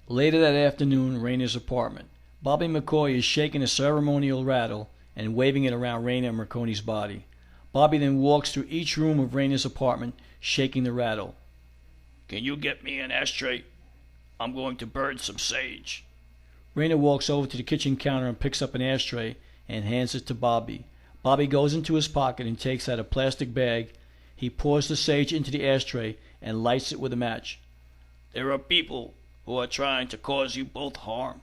Later that afternoon, Rayna's apartment. Bobby McCoy is shaking a ceremonial rattle and waving it around Rayna and Merconi's body. Bobby then walks through each room of Rayna's apartment, shaking the rattle. Can you get me an ashtray? I'm going to burn some sage. Rayna walks over to the kitchen counter and picks up an ashtray and hands it to Bobby. Bobby goes into his pocket and takes out a plastic bag. He pours the sage into the ashtray and lights it with a match. There are people who are trying to cause you both harm.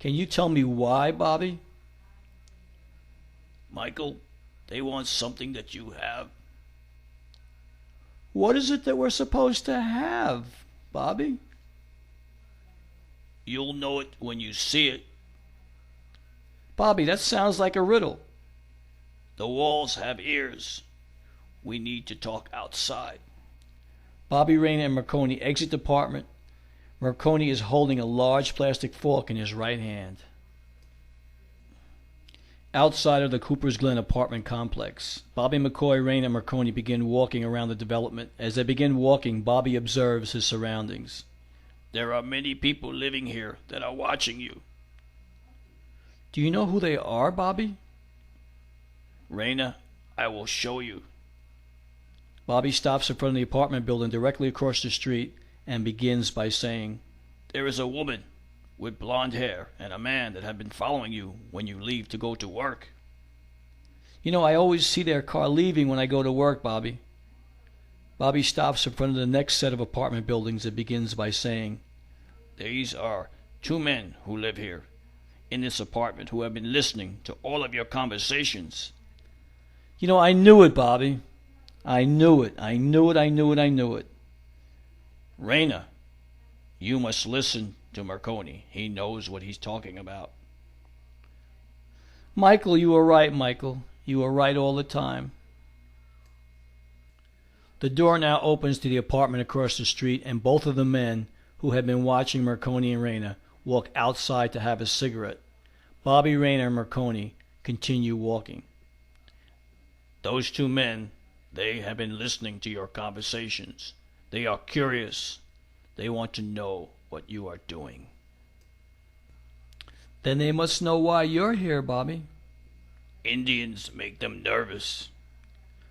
Can you tell me why, Bobby? Michael, they want something that you have. What is it that we're supposed to have, Bobby? You'll know it when you see it. Bobby, that sounds like a riddle. The walls have ears. We need to talk outside. Bobby, Rayna, and Merconi exit the apartment. Merconi is holding a large plastic fork in his right hand. Outside of the Cooper's Glen apartment complex, Bobby McCoy, Rayna, and Merconi begin walking around the development. As they begin walking, Bobby observes his surroundings. There are many people living here that are watching you. Do you know who they are, Bobby? Rayna, I will show you. Bobby stops in front of the apartment building directly across the street and begins by saying, There is a woman with blonde hair and a man that have been following you when you leave to go to work. You know, I always see their car leaving when I go to work, Bobby. Bobby stops in front of the next set of apartment buildings and begins by saying, These are two men who live here in this apartment who have been listening to all of your conversations. You know, I knew it, Bobby. I knew it. Rayna, you must listen to Merconi. He knows what he's talking about. Michael, you are right, Michael. You are right all the time. The door now opens to the apartment across the street, and both of the men who had been watching Merconi and Rayna walk outside to have a cigarette. Bobby, Rayna, and Merconi continue walking. Those two men, they have been listening to your conversations. They are curious. They want to know what you are doing. Then they must know why you're here, Bobby. Indians make them nervous.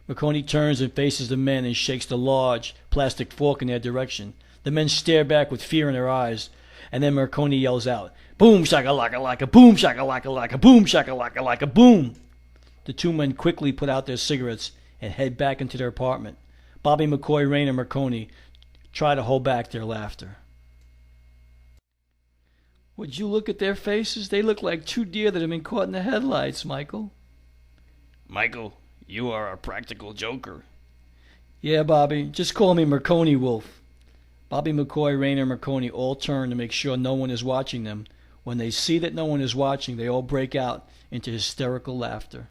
Merconi turns and faces the men and shakes the large plastic fork in their direction. The men stare back with fear in their eyes, and then Merconi yells out, Boom shakalaka-laka, boom shakalaka-laka, boom shakalaka-laka, boom! The two men quickly put out their cigarettes and head back into their apartment. Bobby McCoy, Rayna, and Merconi try to hold back their laughter. Would you look at their faces? They look like two deer that have been caught in the headlights, Michael. Michael, you are a practical joker. Yeah, Bobby. Just call me Merconi Wolf. Bobby McCoy, Rayna, and Merconi all turn to make sure no one is watching them. When they see that no one is watching, they all break out into hysterical laughter.